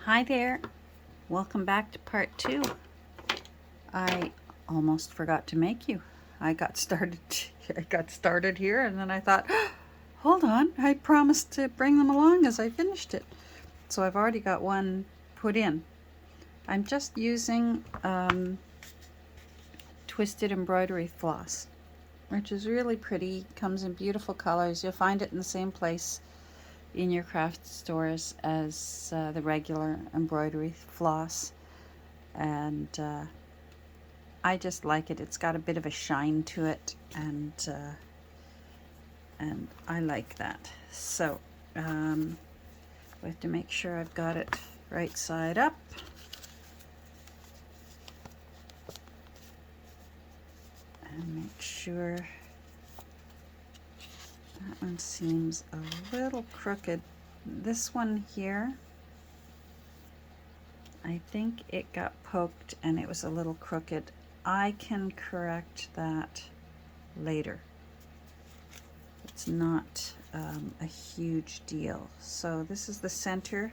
Hi there, welcome back to part 2. I almost forgot to make you. I got started here and then I thought, hold on, I promised to bring them along as I finished it. So I've already got one put in. I'm just using twisted embroidery floss, which is really pretty, comes in beautiful colors. You'll find it in the same place in your craft stores as the regular embroidery floss, and I just like it. It's got a bit of a shine to it, and I like that. So we have to make sure I've got it right side up. And make sure that one seems a little crooked. This one here, I think it got poked and it was a little crooked. I can correct that later. It's not a huge deal. So this is the center.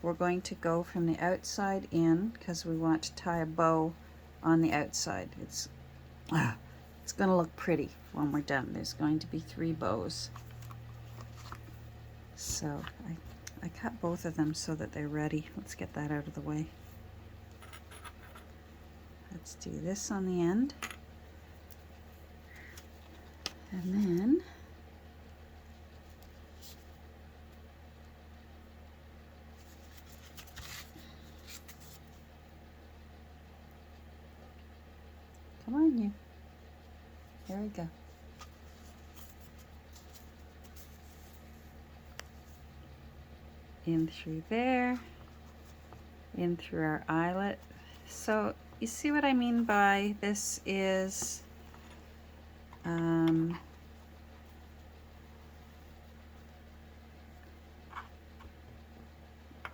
We're going to go from the outside in because we want to tie a bow on the outside. It's going to look pretty when we're done. There's going to be 3 bows. So I cut both of them so that they're ready. Let's get that out of the way. Let's do this on the end. And then come on, you. There we go. In through there, in through our eyelet. So you see what I mean by this is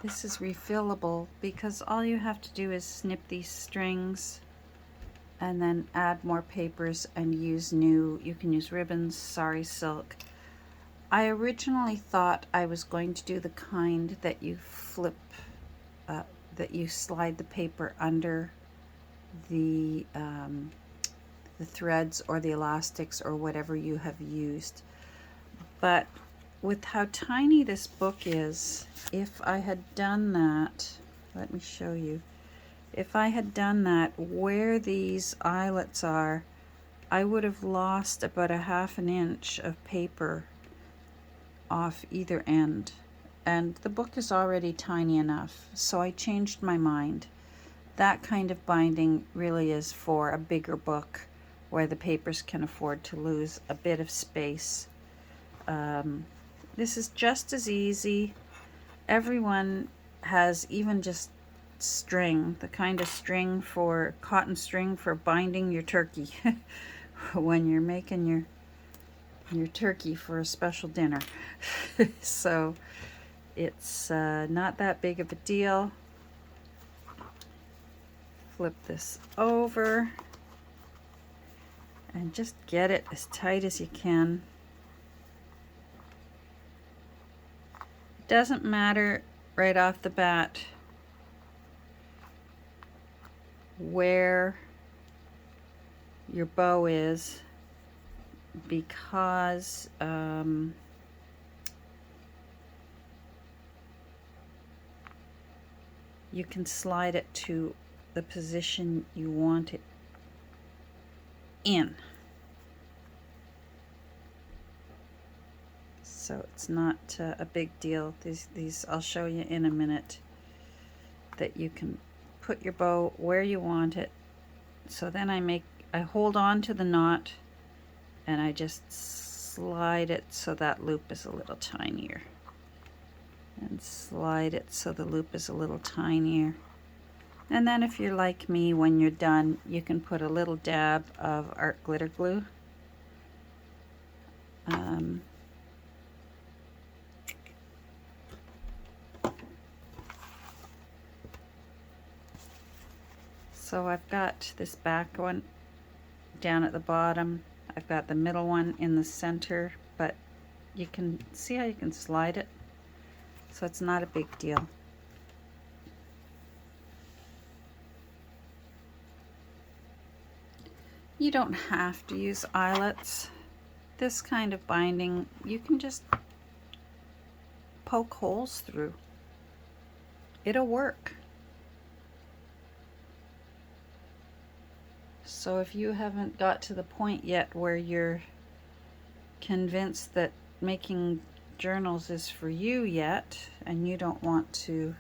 this is refillable because all you have to do is snip these strings and then add more papers and use new, you can use ribbons, sari silk. I originally thought I was going to do the kind that you flip, that you slide the paper under the threads or the elastics or whatever you have used. But with how tiny this book is, if I had done that, let me show you. If I had done that where these eyelets are, I would have lost about a ½ inch of paper off either end. And the book is already tiny enough, so I changed my mind. That kind of binding really is for a bigger book where the papers can afford to lose a bit of space. This is just as easy. Everyone has even just string, the kind of string for cotton string for binding your turkey when you're making your turkey for a special dinner. So it's not that big of a deal. Flip this over and just get it as tight as you can. It doesn't matter right off the bat where your bow is, because you can slide it to the position you want it in. So it's not a big deal. These I'll show you in a minute, that you can put your bow where you want it. So then I hold on to the knot and I just slide it so that loop is a little tinier, and slide it so the loop is a little tinier. And then if you're like me, when you're done, you can put a little dab of art glitter glue. So I've got this back one down at the bottom. I've got the middle one in the center, but you can see how you can slide it. So it's not a big deal. You don't have to use eyelets. This kind of binding, you can just poke holes through. It'll work. So if you haven't got to the point yet where you're convinced that making journals is for you yet, and you don't want to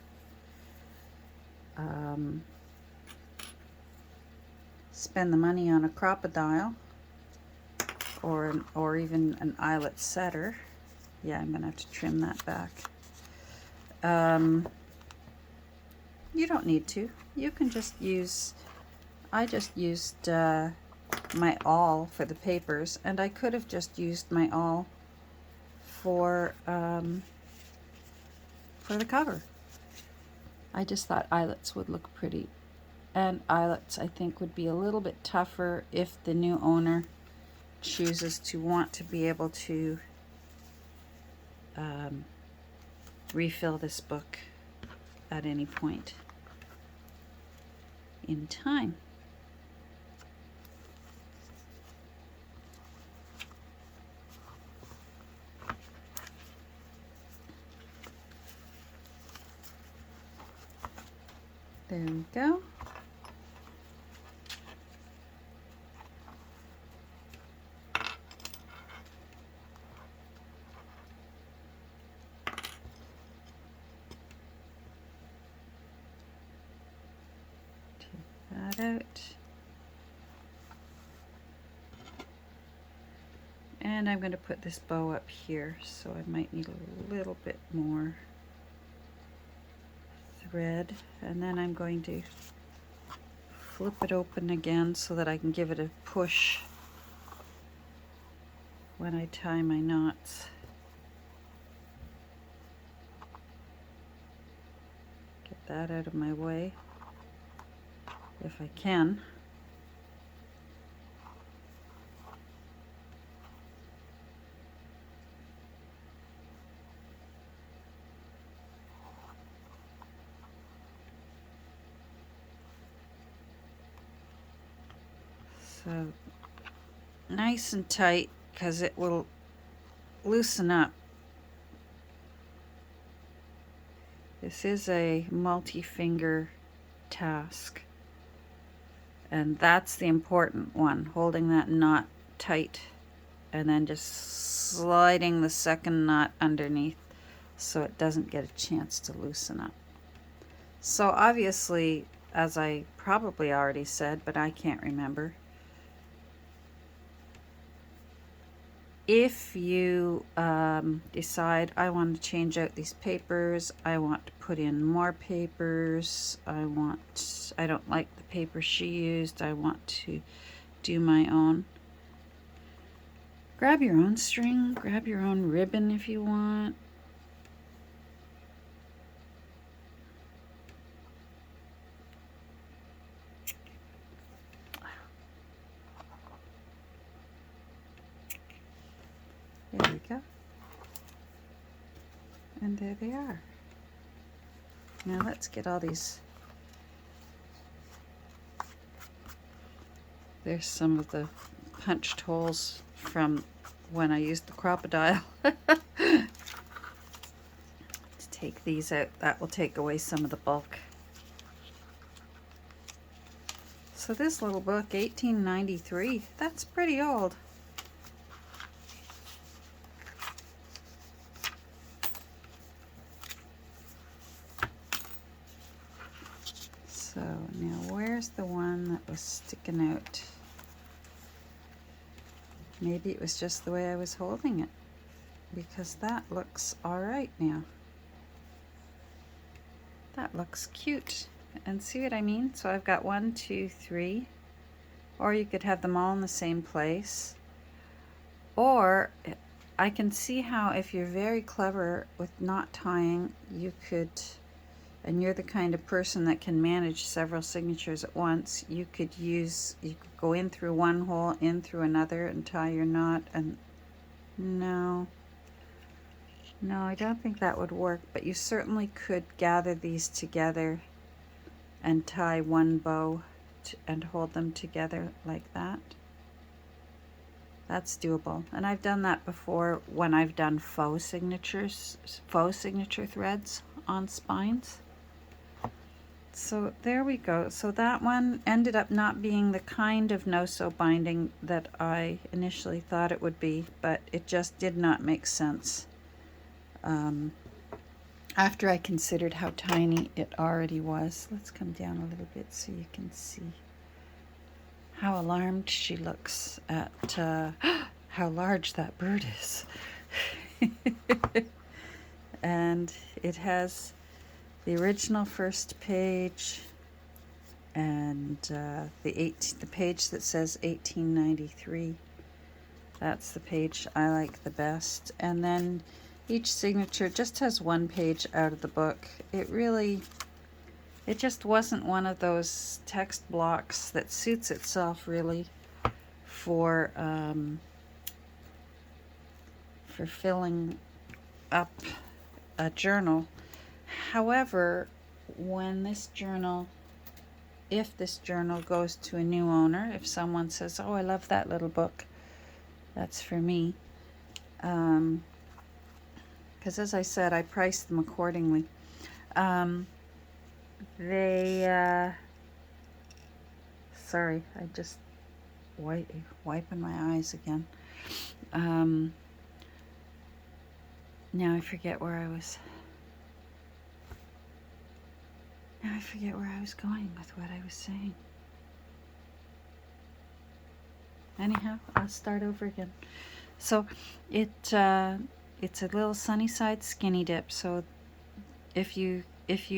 spend the money on a Crop-A-Dile or even an eyelet setter. Yeah, I'm gonna have to trim that back. You don't need to. You can just use, I just used my awl for the papers, and I could have just used my awl for the cover. I just thought eyelets would look pretty, and eyelets I think would be a little bit tougher if the new owner chooses to want to be able to refill this book at any point in time. There we go. Take that out. And I'm going to put this bow up here, so I might need a little bit more thread, and then I'm going to flip it open again so that I can give it a push when I tie my knots. Get that out of my way if I can. So nice and tight, because it will loosen up. This is a multi-finger task, and that's the important one, holding that knot tight and then just sliding the second knot underneath so it doesn't get a chance to loosen up. So obviously, as I probably already said, but I can't remember, if you decide I want to change out these papers, I want to put in more papers, I don't like the paper she used, I want to do my own, grab your own string, grab your own ribbon if you want. There we go. And there they are. Now let's get all these. There's some of the punched holes from when I used the Crop-A-Dile. Let's take these out. That will take away some of the bulk. So this little book, 1893, that's pretty old. So now where's the one that was sticking out? Maybe it was just the way I was holding it, because that looks all right now. That looks cute. And see what I mean? So I've got 1, 2, 3, or you could have them all in the same place. Or I can see how if you're very clever with knot tying, you could, and you're the kind of person that can manage several signatures at once, you could go in through one hole, in through another, and tie your knot. And no, I don't think that would work, but you certainly could gather these together and tie one bow and hold them together like that. That's doable. And I've done that before when I've done faux signature threads on spines. So there we go. So that one ended up not being the kind of no-sew binding that I initially thought it would be, but it just did not make sense. After I considered how tiny it already was. Let's come down a little bit so you can see how alarmed she looks at how large that bird is. And it has the original first page and the page that says 1893. That's the page I like the best. And then each signature just has one page out of the book. It just wasn't one of those text blocks that suits itself really for filling up a journal. However, if this journal goes to a new owner, if someone says, oh, I love that little book, that's for me. Because as I said, I priced them accordingly. Sorry, I just wiping my eyes again. Now I forget where I was. Now I forget where I was going with what I was saying. Anyhow, I'll start over again. So it's a little Sunnyside Skinny Dip. So if you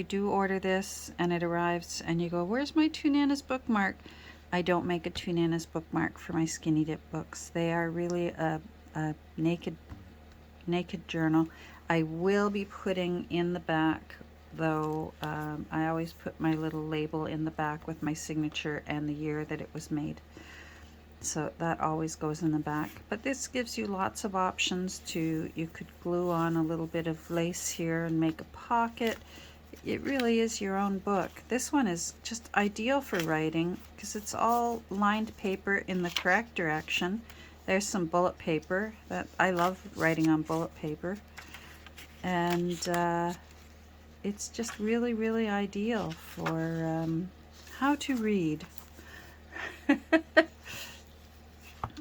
do order this and it arrives and you go, where's my Two Nanas bookmark? I don't make a Two Nanas bookmark for my Skinny Dip books. They are really a naked journal. I will be putting in the back, though, I always put my little label in the back with my signature and the year that it was made. So that always goes in the back. But this gives you lots of options to, you could glue on a little bit of lace here and make a pocket. It really is your own book. This one is just ideal for writing because it's all lined paper in the correct direction. There's some bullet paper. That I love writing on bullet paper. And it's just really, really ideal for how to read.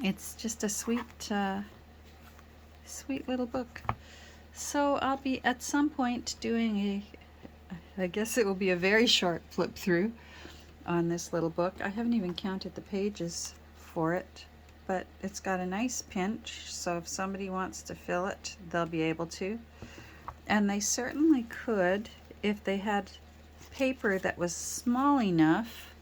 It's just a sweet little book. So I'll be at some point doing I guess it will be a very short flip through on this little book. I haven't even counted the pages for it, but it's got a nice pinch, so if somebody wants to fill it, they'll be able to. And they certainly could if they had paper that was small enough,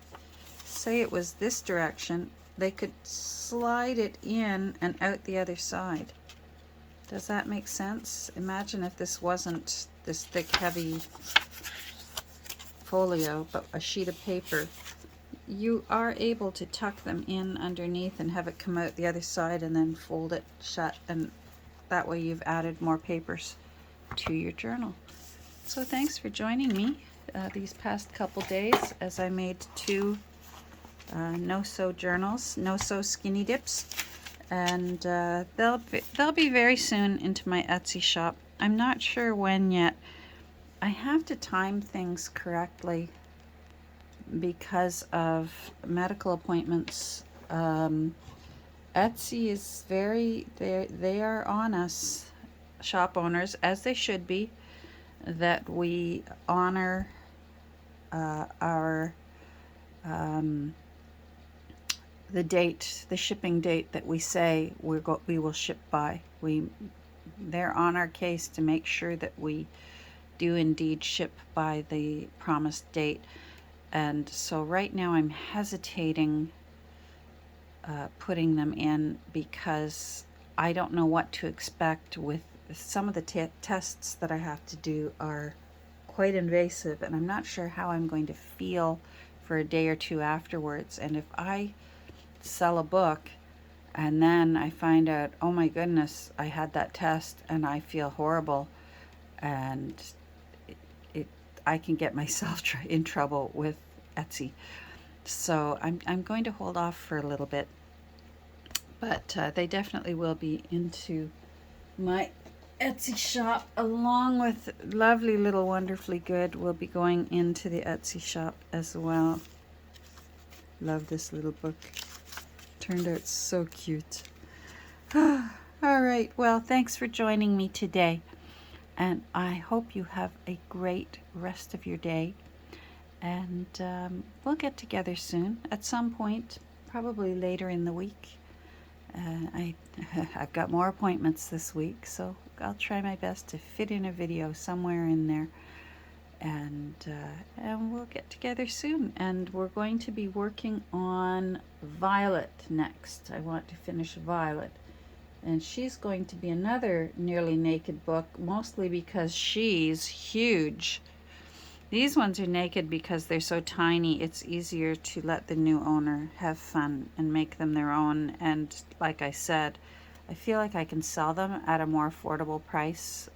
say it was this direction, they could slide it in and out the other side. Does that make sense? Imagine if this wasn't this thick, heavy folio, but a sheet of paper. You are able to tuck them in underneath and have it come out the other side and then fold it shut, and that way you've added more papers to your journal. So thanks for joining me these past couple days as I made two no-sew journals, no-sew Skinny Dips, and they'll be very soon into my Etsy shop. I'm not sure when yet. I have to time things correctly because of medical appointments. Etsy is they are on us, shop owners, as they should be, that we honor our the shipping date that we say we will ship by. They're on our case to make sure that we do indeed ship by the promised date. And so right now I'm hesitating putting them in because I don't know what to expect. With some of the tests that I have to do are quite invasive, and I'm not sure how I'm going to feel for a day or two afterwards. And if I sell a book and then I find out, oh my goodness, I had that test and I feel horrible, and I can get myself in trouble with Etsy. So I'm going to hold off for a little bit. But they definitely will be into my Etsy shop, along with Lovely Little Wonderfully Good will be going into the Etsy shop as well. Love this little book. Turned out so cute. All right, well, thanks for joining me today, and I hope you have a great rest of your day, and we'll get together soon at some point, probably later in the week. I've got more appointments this week, so I'll try my best to fit in a video somewhere in there, and we'll get together soon. And we're going to be working on Violet next. I want to finish Violet, and she's going to be another nearly naked book, mostly because she's huge. These ones are naked because they're so tiny. It's easier to let the new owner have fun and make them their own. And like I said, I feel like I can sell them at a more affordable price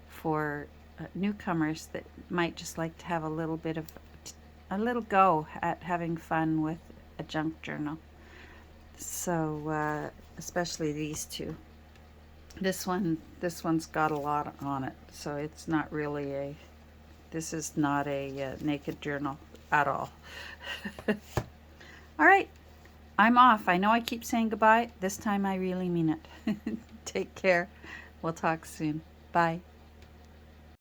for newcomers that might just like to have a little bit of a little go at having fun with a junk journal. So especially these two. This one's got a lot on it, so it's not really a. This is not a naked journal at all. All right, I'm off. I know I keep saying goodbye. This time I really mean it. Take care. We'll talk soon. Bye.